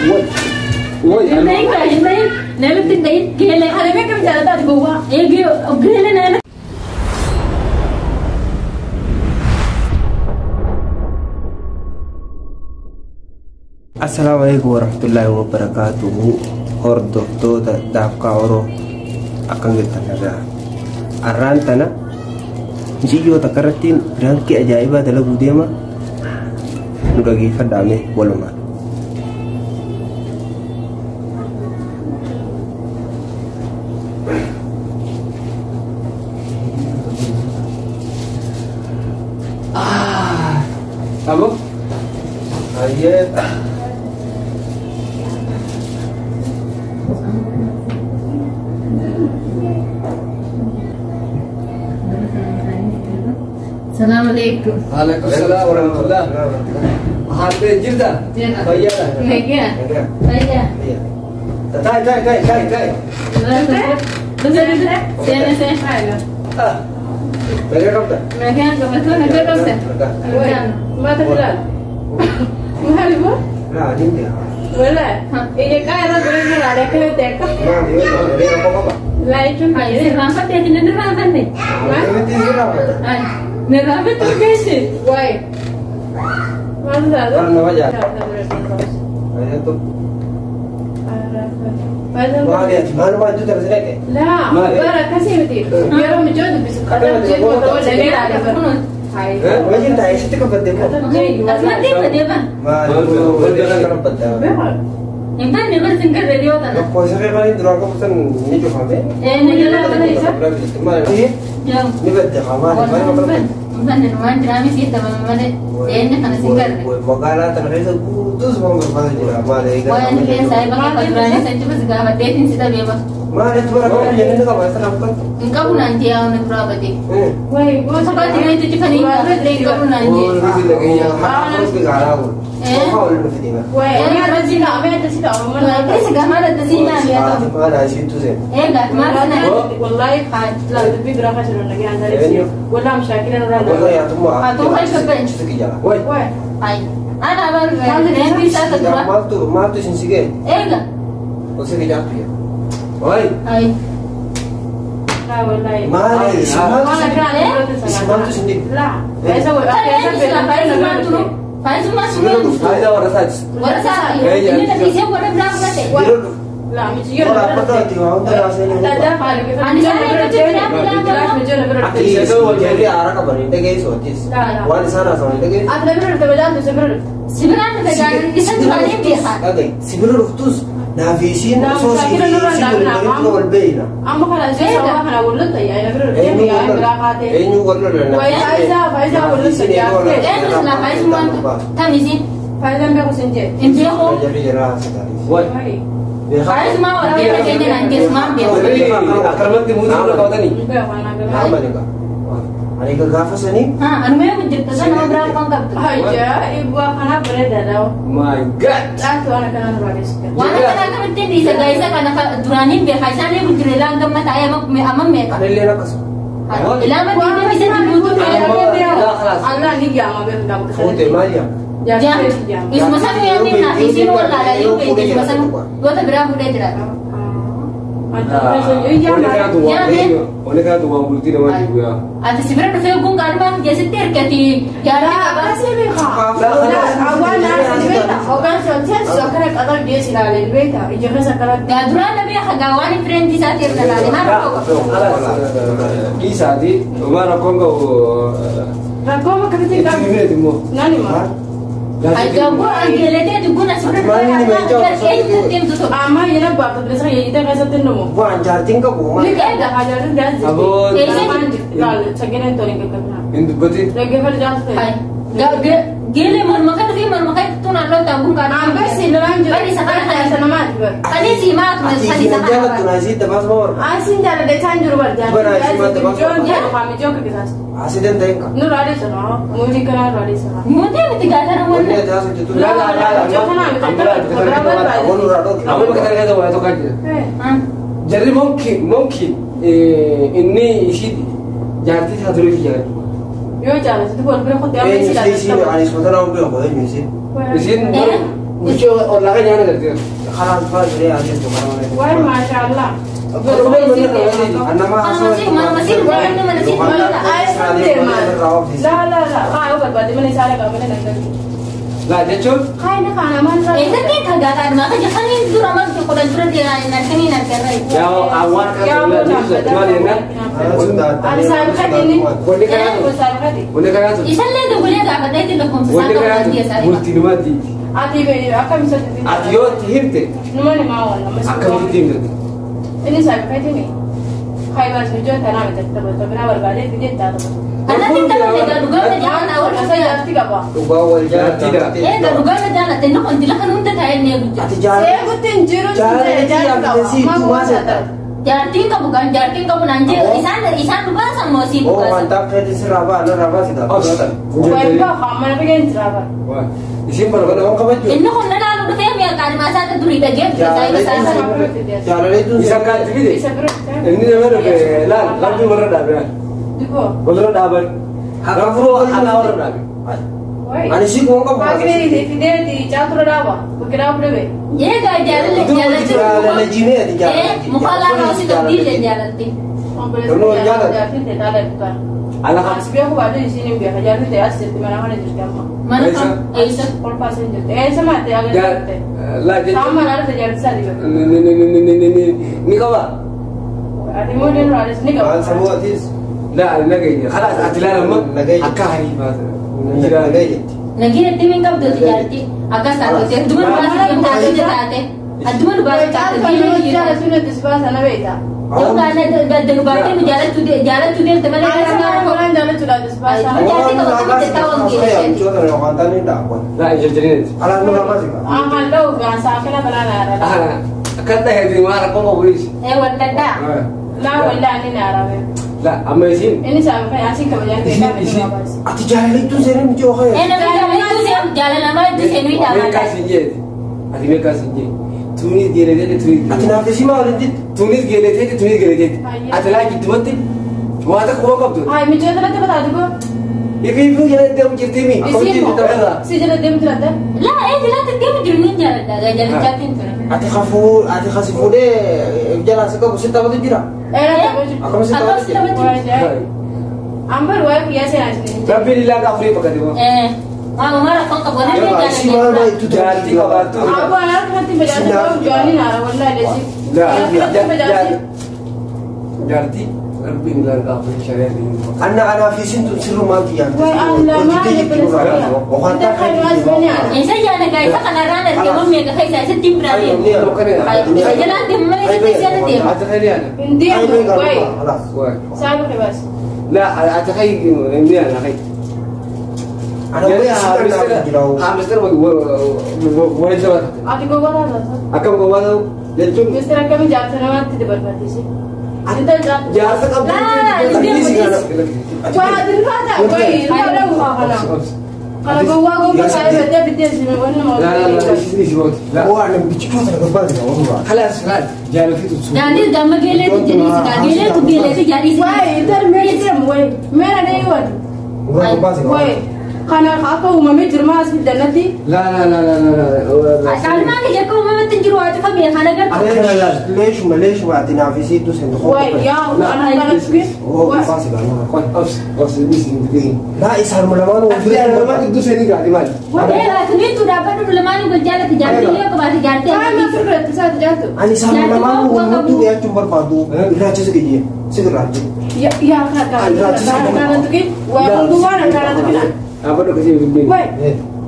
Ini nela tinggal gele. Ada mereka bicara tadi gua. Gele nela. Assalamualaikum warahmatullahi wabarakatuh. Hordo to dafka oro akan kita naga. Arantana jiyo takaratin ranki ajaiba dalam budema. Nugagi fadame boloma. Kamu? Ayat. Assalamualaikum. Waalaikumsalam warahmatullah. Hampir jirda. Kaya lah. Kaya. Kaya. Kai. Betul. Saya. Ah. Bagaimana dokter? Mereka kebetulan ada dokter. Mata bulan. Mahal bu? Nah, ini dia. Boleh. Ini kan ada boleh ada kalau teka. Nah, dia apa? Lain cuma Ini rampat ya tidak rampat nih. Ini dia apa? Nih rampat tuh guys. Why? Mana ada? Mana aja? Ayat tuh. Mana dia? Mana maju terus lagi? لا برا كسي بدي يرى مجود بس قدر جيب ولا لا على برا هاي ما جيت عايش تكبر دي قدر جيب Asma dia dia bang. ما dia kan pada Yang mana ni bersih kan radio tanah. kau sampai kali dulu aku pesan ini juga apa? Ini dia apa nih sah? Mana ini? Yang. Ini betul kamar mana mana. Bukan di rumah drama sih teman-teman. Ini kan singkat. Magala tanah itu putus mau berapa jam mana ini? Wah ini kayak saya pakai padurannya saya coba segala dating sih tapi apa? Mana itu orang yang ini kau masa apa? Engkau pun nanti yang nak berapa deh? Why go Sekarang dia itu cuma ni engkau pun nanti. Oh, ini lagi yang harus digarau. Kau lu mesti tinggal. Why ini ada sih nak ada sih nak mana Ini segala ada di sini dia tu. Mana situ sih? Enggak, mana nak? والله لا تبي برافو شنو لقي عندنا رسيو ولا مشاكل انا Kalau ya tu mah. Atau kan sebenarnya. Itu kerja. Woi. Why Hai. Ada apa? Ini bisa kedua. Mal tu sini sikit. Enggak. Kau sih kerja tu ya. Woi. Hai. لا والله Mana? وانا كان Ismail tu sini. لا بس هو Faz uma semana. Ada orang saja. Agora sabe. Ini tak bisa buat berapa kali. لا مش يلا Orang apa tu? Orang tu rasanya. لا دافع على كيف Ani sana itu cuma bilang Aki itu jadi arah kabar ini guys, otis. Wah di sana sama ini guys. أنا برد تبدأ تسبر sebenarnya pegangan bisa tuanya biasa. Oke, sebelum rutus, navisin, sosi, sebelum berbeda. أما خلاص زي سوا أنا أقول لك يا أنا برد Ini يا ملاقاتي ini warna mana? فايزة أقول لك يا Eh, setelah faz semua tu. Kami sih. فايزة بيكو سنجي Ini aku. Jadi jelas sekali. Woi. Faz semua orang yang kena nanti semua dia. Akan mati mudah udah kau tadi. Apa nih kak? Ada ke gafas ini? Hah, anu memang menjadi nama berapa pangkat tu. aja ibu akan berada dalam My God. aku anak kan bagus Wana kana ka mesti di sa gaisa kana ka duranin be kaisa ne mutire lang kam mata ay amam me ka. Ada lihat kas. Ilama din be bisa di butuh Allah ni ya ma ber dam Foto Maria. ya Jam. Isma sa ya ni na isin wala la yu be isma sa go ta bra bude dira. Oleh kerana tu orang buluti nama juga. Ati sibra do fe gun kalma jese ter ke ti yara ka kasih mereka awal nasi beta ogan sotet sokara kadar dia silale beta ijazah sakara ga durana be hagawani friend di sa ter na la na ko. Kisah di, orang Kongo. rakoma kerja Itu ni tu mo. nani ma Ay jago ang gelete tu guna sibra ka ke tim tu tu. ama yana ba ta desa ya ita kasa tinno mo Bukan jarting ke bunga. ni ka da hajar da zai Abo. gal sagene to ni ka kana Itu betul. lagi fal jas Ay gele mon makan fi mon makan tu na lo tabung ka. am bas lanjut Bari sakara ta sana ma ber Kali si mak mas Ati kali sini jaga tu sakara. nasi tepas mor. asin jala da tanjur bar jan Bara, asin ma tabas jon ma. ya ko mi jon ka kisas Asiden tengka. nu rade sana muri kana rade sana Mute tiga cara mon. Ini ada satu tu. La la la jon kana mi kana Aku nuradot. Kamu berkata kata wah itu kan. Ah. Jadi mungkin ini isi jadi satu lagi jangan. yo jala situ bol ber ko te am Eh, sila sih, anis mata nak beli apa ni sih? Isin Mucho orang kan jangan kerja. خلاص فاز ليه عشان تقرأ Wah, masya Allah. أنا ما أصلا لا جاتشون يا أول ini saya pakai ini. Hai mas hujung tanah itu betul benar berbeda video tak tu. Anak kita lega duga na jangan awal Saya tiga apa? tidak. duga na jangan tenno kontilah kan unta thaye ne gujja. Saya bukan juru Jarting ka bukan nanti isan duga sama si Oh bukan. mantap kayak di Seraba sih dah. Wah, kamu nak pergi cerita? Wah, isim baru kan orang kamu Inno konna na lu fe me kan masa ta duri ta game sai sa. Jalan itu Bisa kan jadi. Bisa bro. Ini namanya apa? Lalu baru dah ber. Dipo. Baru dah ber. Agak pro ala orang dah. Woi. Ani sih gua nggak Pagi ni video di catur dah apa? Bukira apa deh? Ye ga jalan tu. jalan Jimmy di jalan. Mukhala na si ta di jalan ti. Ala kan. Biar aku ada di sini biar ajar tu dia asyik di mana-mana jadi apa. Mana kan? Aisa. Korpas jadi. Sama dia agak. Lah jadi. Sama ada terjadi sah juga. Ni kau apa? Ada model ada sini kau. semua tis. لا نجي خلاص أتلا لما أكاهي نجي Lagi nanti mingkap tu jadi agak satu tu. Cuma bahasa yang tadi jate. Cuma bahasa tadi. Jalan sudah di sebelah sana beda. Jauh kan ada bahasa jalan tu dia teman Orang jalan sudah di sebelah sana. لا يجرين Kalau gak sakit apa nara. كذا هذي ما أعرف ما بقولش Wala dah. Lah wala ni nara. لا أما يسين Ini sampai asing kebanyakan kita apa Ati jalan itu sering jauh ya. Jalan itu jalan nama itu sendiri dah. mereka sinje هذي mereka sinje تونس جلدت تونس Ati nafsi mah ada تونس جلدت أتلا جت مت وهذا هو قبض Ay, me jodoh nanti bata tu. يبي جلد دم جرتيمي Si jalan dem tu nanti. Lah, jalan tu dia menjadi jalan dah. Jalan jatin tu. ati khasifu deh jalan sekarang mesti tahu tu jira. Aku mesti tahu. Ambil wah biasa aja. tapi lila kafri pakai dia Mara kau kau boleh Ya, si jalan. mana itu jalan tiga batu Aku anak nanti berjalan tu jalan nara wala desi. Jadi lebih lila kafri syariat ini Anak-anak fisin tu seru mati ya. Wah, Allah mah dia bersedia. Kita kan wasbanya. Yang saya jalan guys, kan ada dia mau mereka saya tim berani. Saya jalan tim mana saya jalan tim. أتخيل India woi. وين Saya bebas. لا أتخيل إني أنا خي Anak jadi fisin kan jauh. hamster boleh jalan Ati ko bata tu. akan bawa tahu jadi Mister kami jalan sana tidak berarti sih. Kita jalan. jangan sekali Wah, di mana? Woi, ada gua kana. Kalau gua saya betul betul sih mana mau. لا ini sih لا Oh, anak bicu tu tak kebal ya. خلاص خلاص jangan itu Jadi gamma gele tu jenis gele tu jadi. Woi, itu medium woi. Mana ada iwan. Bukan kebal sih. Woi, kana aku umami jerma asli danati. لا Asal mana je kau memang tunjuk wajah kami yang ada kan? ليش ما تنافسي tu sen. Woi, ya, anak-anak sih. Oh, pasti kan. أوس ini begini Nah, isar mulaman Memang itu saya ni di mana? Wah, tu tu dapat tu lemari berjalan tu jalan dia ke bawah jalan. Kan masuk ke satu jatuh. Ani isar mulaman tu dia cuma padu. Ila aja segini. Segera aja. Ya, ya kan. Kan tu kan. Woi, gua nak kan tu kan. Apa tu kasih begini? Woi,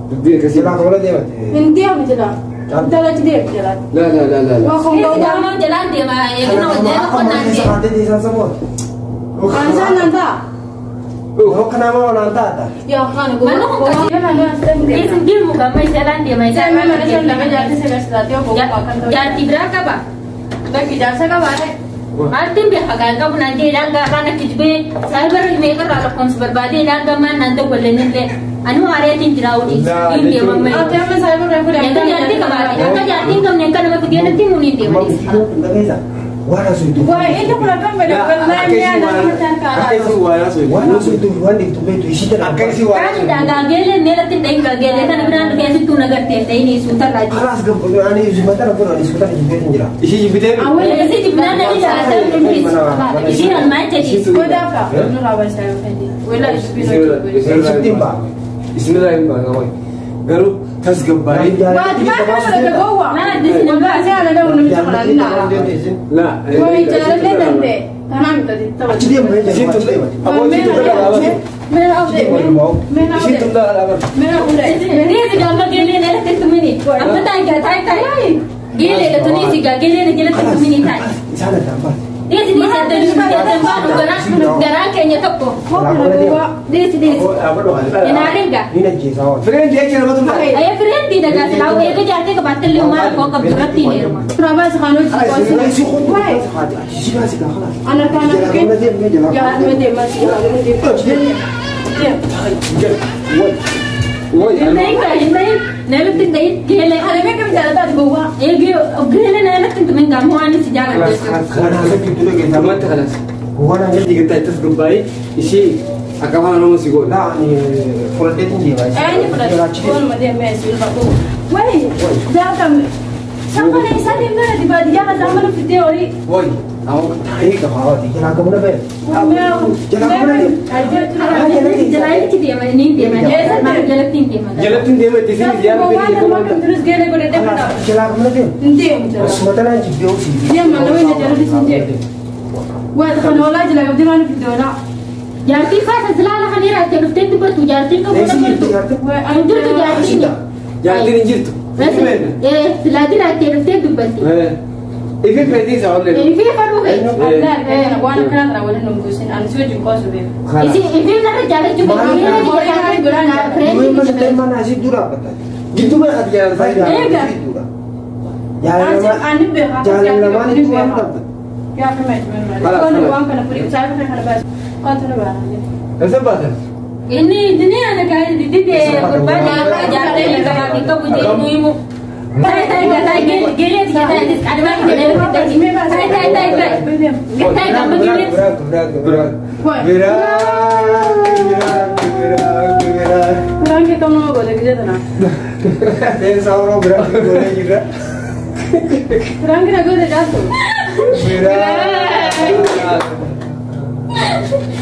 Begini kasih. Sila kalau dia. hindi aku jalan. Jalan dia jalan. لا Wah, kau Dia tahu mau jalan dia mah, ya kena jalan kau nanti. Nanti di sana semua. kan sana dah. Oh, kenapa nanta ada? Ya kan gua. Mana kau kasih? Dia mana Dia sendiri muka mai jalan dia mai Saya jalan. memang ada jalan jalan saya sudah dia bawa makan tu. Jalan berapa pak? Lagi jalan saya kawan. Nanti biar kau nanti dah karena kita saya baru mereka kalau kons berbadi dah mana nanti boleh nanti. Anu area tin jauh di. Ini dia mamai. Ah, tapi saya baru aku Yang jadi kembali. Yang jadi kau yang kan nama dia nanti muni dia. Wala suitu. Wah, ini pula kan beda benar ya nama cara. Akesi wala so. Wala suitu wanda itu betul isi dan. Akesi wala. Kan dah gagel ni lah tidak gagel kan benar biasa tu nagar tiada ini sutar lagi. Kelas gempur ani sebentar pun ani sebentar jemput njira. Isi jibite. Awal kasi jibna na ni cara terus. Isi nak main jadi. Kau dah apa? Nur awal saya tadi. Wala Isi timba. Bismillahirrahmanirrahim ngawai. Garu tas gambari. Wah, di mana ada gawa? Nah, di sini Enggak, saya ada orang yang cakap lagi nak. La. Wah, jalan le tante. Tanam tadi. Aci dia main Isi jadi. tumda. Abo isi tumda ala. Mena awde. Mena Isi awde. tumda ala. Mena awde. Ini sudah ambil gele ni lah tentu mini. Apa tak kita tai. Gele lah tu ni sih gele ni gele tentu mini tai. Sana tambah. Dia sini saya tu dia tempat garang kayaknya toko. Dia sini. Apa doa? Yang ada enggak? Ini nak jisau. Friend dia kira betul. Ayah friend tidak kasih tahu dia jatuh ke batal rumah kau kebetulan ni rumah. Kenapa sekarang Ay, itu? isi khut. Isi masih dah kelas. Anak-anak mungkin jangan mede masih jangan mede. Woi. Ini nela tidak gele. Ada mereka bicara tadi bawa. Gele nela tidak mengamu ani sejarah. Karena saya itu lagi sama. Tamat kelas. Bukan hanya Jadi kita terus gembai isi akaman nama si gol. dah ni full day tinggi lah. Ini pada sekolah mede masih bawa. Woi, jangan. Siapa ni saya ni di bawah dia zaman itu teori. Woi. Aku Ini kau di kena kamu dah ber. Jalan ini dia mana ni dia mana. Jalan ini dia mana. Jelatin dia mesti sini dia beri. Terus gele gole dia pada. Kena kamu dah ber. Nanti. Sementara yang jauh sih. Dia mana ini jalan di sini. Wah, kalau olah jalan di mana video nak. Jadi fasa selalu kan ira terus tentu betul jadi kau Dari boleh sini betul. tu. Wah, Anjur tu jadi ni. Jelatin injir tu. Selalu ira terus tentu betul. Ifi pedi sa oleh. Ini dia baru kan. Allah, wana kena terawal nunggusin. Anu juga kau sudah. Ini nak jalan juga. Dua masa tema nasi dura betul. Gitu mah hati jalan saya. Jalan lama ni tu apa? Ya, kemet. Kau ni uang kena puri. Saya kena kena bas. Kau tu nak barang. Esa pasal. Ini anak kaya di kurban jalan yang kita punya ibu. Tai gele dia ada mana gele tai. Kita nama gele. Berat. Kurang kita mau boleh kerja tak? Dan sauro berat boleh juga. Kurang kita boleh jatuh.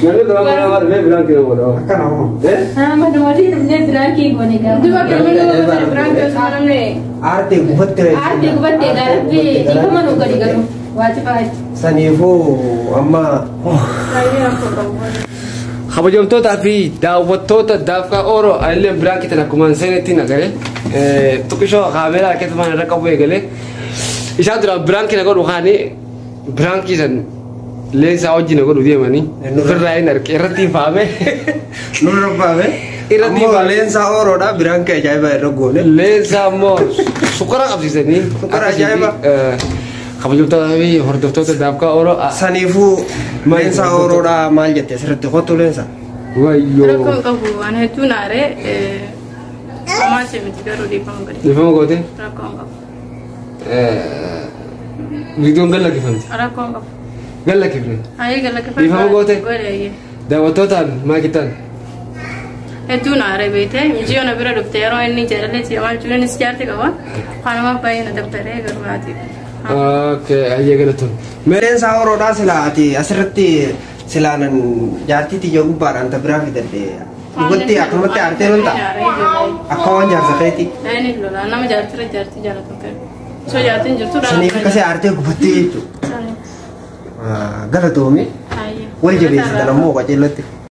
Lalu doang orang bilang kira bodoh. Kan aku. Mana mesti dia beraki gone ga. Dua kali boleh kurang kita sekarang ni. Arti gubatte. Arti gubatte garpi. Jika mana ukari garu. Wajib aja. Sanifu amma. Saya aku tahu. Kabajamtoota fi daawwattoota daafkaa ooroo ayilleen biraan kitan akkuma seenettiin agare tuqishoo kaameeraa keessumaan irra qabu eegale isaan duraan biraan kina godhu kaanii biraan kisan leensaa wajjin godhu deemanii ofirraa hin arge irratti faame Nurra faame. irratti Ammoo faame leensa oroodha biraan kee ajaa'iba irra goone. leensaa immoo sukara qabsiisanii Sukara ajaa'iba. kabajamtoota fi hordoftoota daafkaa ooroo Sanifu leensa oroodha maal jette asirratti kottu leensa. wayyoo Rakkoon qabu waan hedduu naaree homaa seemiti garuu dhiifama gadi. dhiifama goote Rakkoon qabu. viidiyoon gallakkifamte Rakkoon qabu. gallakkifne Ayee gallakkifatu. Dhiifama goote? Godhe ayyee. daawwattootaan maa kittaan Hedduu naaree beekte mijiyoona bira dhufte yeroo inni jedhalee si'amaan jiruunis jaarti qaba. Kanuma baay'ee na dabtaree garuu haati. okay ayyee galatoon Leensa oroodha sila ati asirratti silaanan jaartii tiyya gubbaadhaan ta biraa fidadde. Dhugatti akkamatti aartee lolta. Akka waan jaarsa ta'etti. Ayeen lola nama jaartira jaartii jaalatu kan. So jaartiin jirtu Saniif akkasii aartee gubattee jechuudha. Galatoomi. Ayee. Wal jabeessitan ammoo qaceellatti.